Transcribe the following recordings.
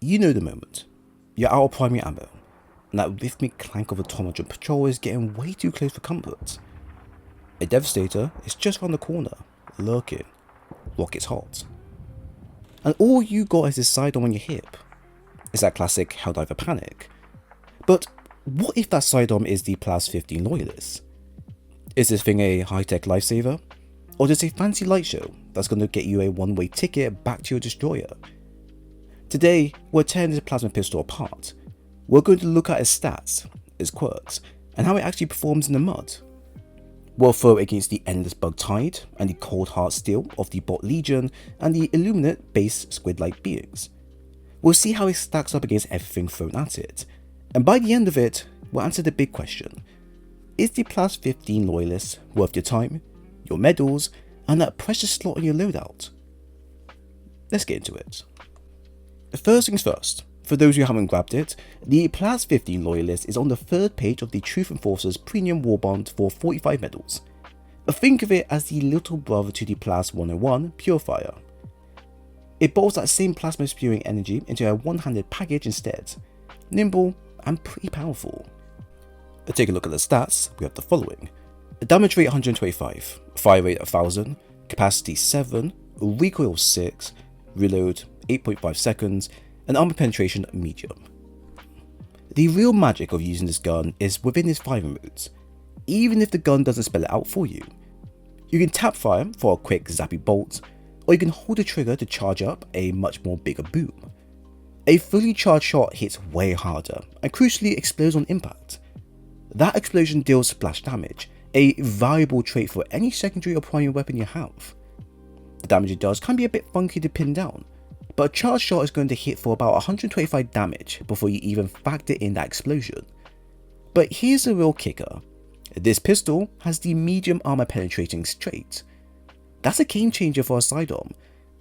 You know the moment. You're out of primary ammo, and that rhythmic clank of automaton patrol is getting way too close for comfort. A Devastator is just around the corner, lurking, rockets hot. And all you got is this sidearm on your hip. It's that classic Helldiver panic. But what if that sidearm is the PLAS-15 Loyalist? Is this thing a high-tech lifesaver? Or just a fancy light show that's going to get you a one-way ticket back to your destroyer? Today, we're tearing this plasma pistol apart. We're going to look at its stats, its quirks, and how it actually performs in the mud. We'll throw it against the endless bug tide and the cold hard steel of the bot legion and the illuminate based squid-like beings. We'll see how it stacks up against everything thrown at it, and by the end of it, we'll answer the big question: is the PLAS-15 Loyalist worth your time, your medals, and that precious slot in your loadout? Let's get into it. First things first, for those who haven't grabbed it, the PLAS-15 Loyalist is on the third page of the Truth Enforcer's premium warbond for 45 medals. Think of it as the little brother to the PLAS-101 Purifier. It bottles that same plasma spewing energy into a one-handed package instead, nimble and pretty powerful. Take a look at the stats. We have the following: damage rate 125, fire rate 1000, capacity 7, recoil 6, reload 8.5 seconds, and armor penetration medium. The real magic of using this gun is within its firing modes, even if the gun doesn't spell it out for you. You can tap fire for a quick zappy bolt, or you can hold the trigger to charge up a much more bigger boom. A fully charged shot hits way harder and crucially explodes on impact. That explosion deals splash damage, a valuable trait for any secondary or primary weapon you have. The damage it does can be a bit funky to pin down, but a charged shot is going to hit for about 125 damage before you even factor in that explosion. But here's the real kicker: this pistol has the medium armor penetrating trait. That's a game changer for a sidearm,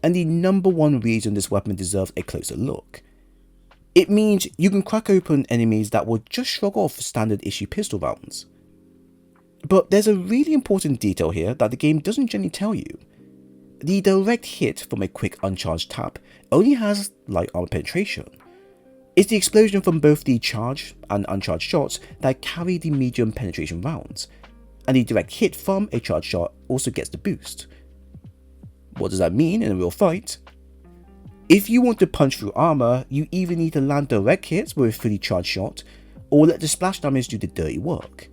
and the number one reason this weapon deserves a closer look. It means you can crack open enemies that would just shrug off standard issue pistol rounds. But there's a really important detail here that the game doesn't generally tell you. The direct hit from a quick uncharged tap only has light armor penetration. It's the explosion from both the charged and uncharged shots that carry the medium penetration rounds, and the direct hit from a charged shot also gets the boost. What does that mean in a real fight? If you want to punch through armor, you either need to land direct hits with a fully charged shot, or let the splash damage do the dirty work.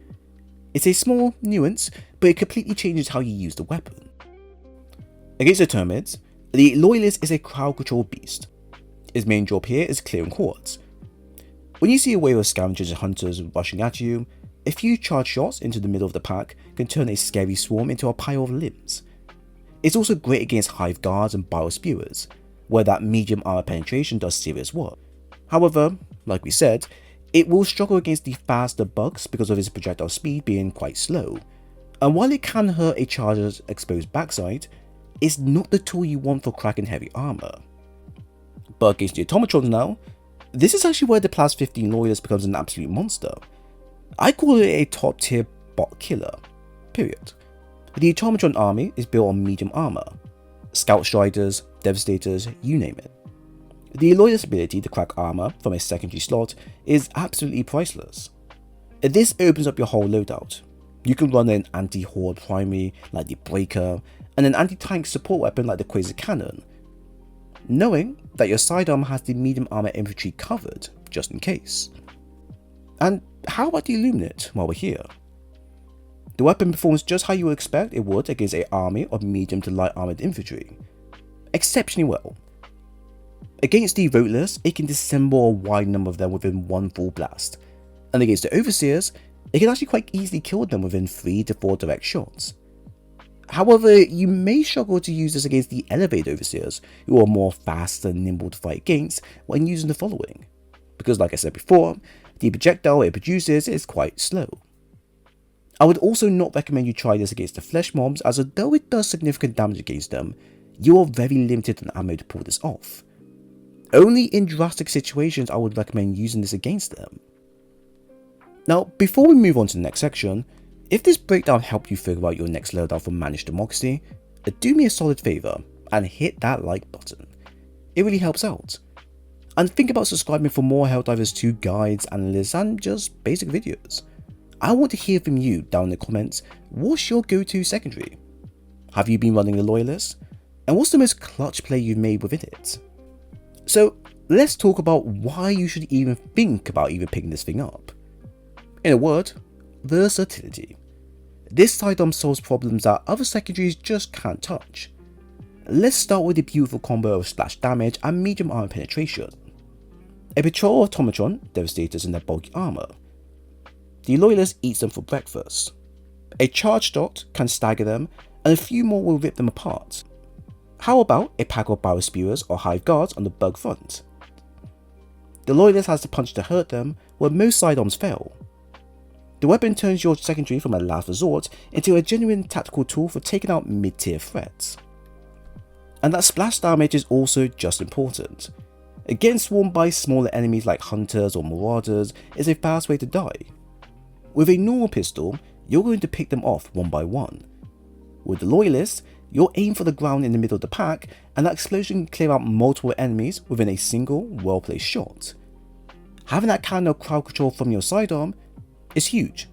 It's a small nuance, but it completely changes how you use the weapon. Against the Termites, the Loyalist is a crowd control beast. Its main job here is clearing hordes. When you see a wave of scavengers and hunters rushing at you, a few charged shots into the middle of the pack can turn a scary swarm into a pile of limbs. It's also great against hive guards and biospewers, where that medium armor penetration does serious work. However, like we said, it will struggle against the faster bugs because of its projectile speed being quite slow, and while it can hurt a charger's exposed backside, it's not the tool you want for cracking heavy armor. But against the automatons now, this is actually where the PLAS-15 Loyalist becomes an absolute monster. I call it a top tier bot killer, period. The automaton army is built on medium armor, scout striders, devastators, you name it. The Loyalist ability to crack armor from a secondary slot is absolutely priceless. This opens up your whole loadout. You can run an anti-horde primary like the Breaker, and an anti-tank support weapon like the Quasar Cannon, knowing that your sidearm has the medium armor infantry covered just in case. And how about the illuminate while we're here? The weapon performs just how you would expect it would against an army of medium to light armored infantry, exceptionally well. Against the roteless, it can dissemble a wide number of them within one full blast, and against the overseers, it can actually quite easily kill them within 3 to 4 direct shots. However, you may struggle to use this against the elevated overseers, who are more fast and nimble to fight against when using the following, because like I said before, the projectile it produces is quite slow. I would also not recommend you try this against the flesh mobs, as although it does significant damage against them, you are very limited on ammo to pull this off. Only in drastic situations I would recommend using this against them. Now, before we move on to the next section, if this breakdown helped you figure out your next loadout for Managed Democracy, do me a solid favour and hit that like button. It really helps out. And think about subscribing for more Helldivers 2 guides, analysis, and just basic videos. I want to hear from you down in the comments. What's your go-to secondary? Have you been running the Loyalist? And what's the most clutch play you've made within it? So let's talk about why you should even think about even picking this thing up. In a word, versatility. This sidearm solves problems that other secondaries just can't touch. Let's start with the beautiful combo of splash damage and medium armor penetration. A patrol automaton devastators in their bulky armor. The Loyalist eats them for breakfast. A charged dot can stagger them, and a few more will rip them apart. How about a pack of barrel spewers or hive guards on the bug front? The Loyalist has the punch to hurt them, where most sidearms fail. The weapon turns your secondary from a last resort into a genuine tactical tool for taking out mid-tier threats. And that splash damage is also just important. Getting swarmed by smaller enemies like hunters or marauders is a fast way to die. With a normal pistol, you're going to pick them off one by one. With the Loyalist, you'll aim for the ground in the middle of the pack, and that explosion can clear out multiple enemies within a single, well-placed shot. Having that kind of crowd control from your sidearm is huge.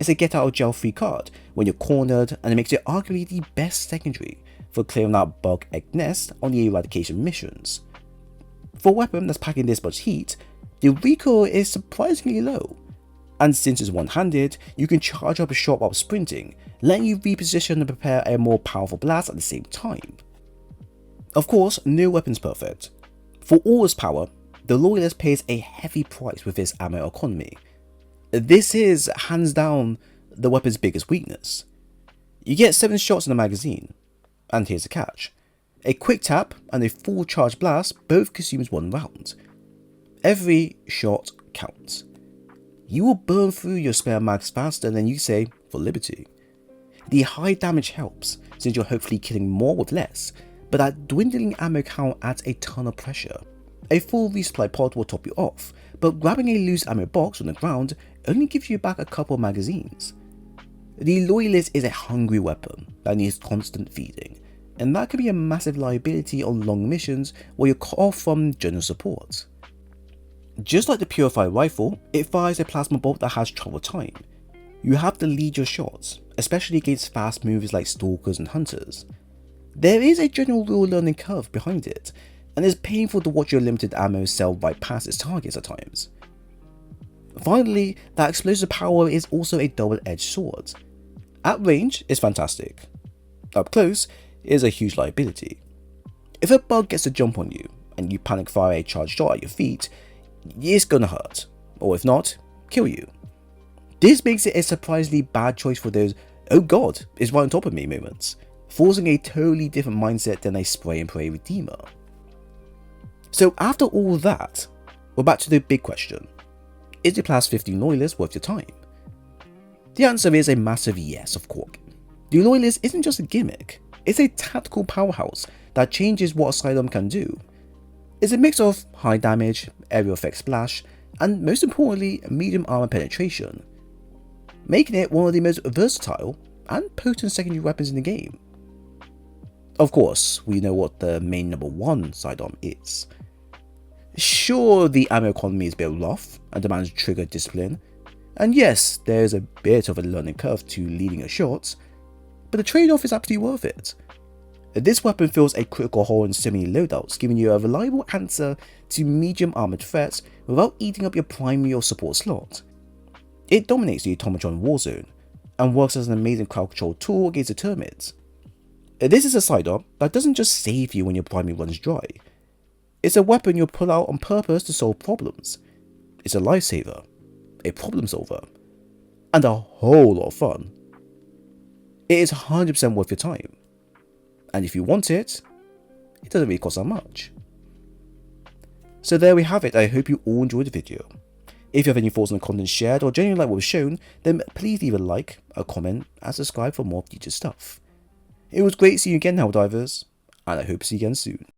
It's a get-out-of-jail-free card when you're cornered, and it makes it arguably the best secondary for clearing out bug egg nests on the eradication missions. For a weapon that's packing this much heat, the recoil is surprisingly low, and since it's one-handed, you can charge up a shot while sprinting, letting you reposition and prepare a more powerful blast at the same time. Of course, no weapon's perfect. For all its power, the Loyalist pays a heavy price with its ammo economy. This is, hands down, the weapon's biggest weakness. You get 7 shots in a magazine, and here's the catch. A quick tap and a full charge blast both consumes 1 round. Every shot counts. You will burn through your spare mags faster than you say for liberty. The high damage helps, since you're hopefully killing more with less, but that dwindling ammo count adds a ton of pressure. A full resupply pod will top you off, but grabbing a loose ammo box on the ground only gives you back a couple of magazines. The Loyalist is a hungry weapon that needs constant feeding, and that can be a massive liability on long missions where you're cut off from general support. Just like the Purified rifle, it fires a plasma bolt that has travel time. You have to lead your shots, especially against fast movers like stalkers and hunters. There is a general real learning curve behind it, and it's painful to watch your limited ammo sail right past its targets at times. Finally, that explosive power is also a double-edged sword. At range, it's fantastic. Up close, it is a huge liability. If a bug gets a jump on you, and you panic fire a charged shot at your feet, it's gonna hurt, or if not, kill you. This makes it a surprisingly bad choice for those "oh god, it's right on top of me" moments, forcing a totally different mindset than a spray and pray redeemer. So after all that, we're back to the big question. Is the PLAS-15 Loyalist worth your time? The answer is a massive yes, of course. The Loyalist isn't just a gimmick, it's a tactical powerhouse that changes what a sidearm can do. It's a mix of high damage, aerial effect splash, and most importantly, medium armor penetration, making it one of the most versatile and potent secondary weapons in the game. Of course, we know what the main number 1 sidearm is. Sure, the ammo economy is a bit rough and demands trigger discipline, and yes, there is a bit of a learning curve to leading your shots, but the trade-off is absolutely worth it. This weapon fills a critical hole in so many loadouts, giving you a reliable answer to medium armored threats without eating up your primary or support slot. It dominates the automaton warzone, and works as an amazing crowd control tool against the termites. This is a sidearm that doesn't just save you when your primary runs dry. It's a weapon you'll pull out on purpose to solve problems. It's a lifesaver, a problem solver, and a whole lot of fun. It is 100% worth your time. And if you want it, it doesn't really cost that much. So there we have it. I hope you all enjoyed the video. If you have any thoughts on the content shared or genuinely like what was shown, then please leave a like, a comment, and subscribe for more future stuff. It was great seeing you again, Helldivers, and I hope to see you again soon.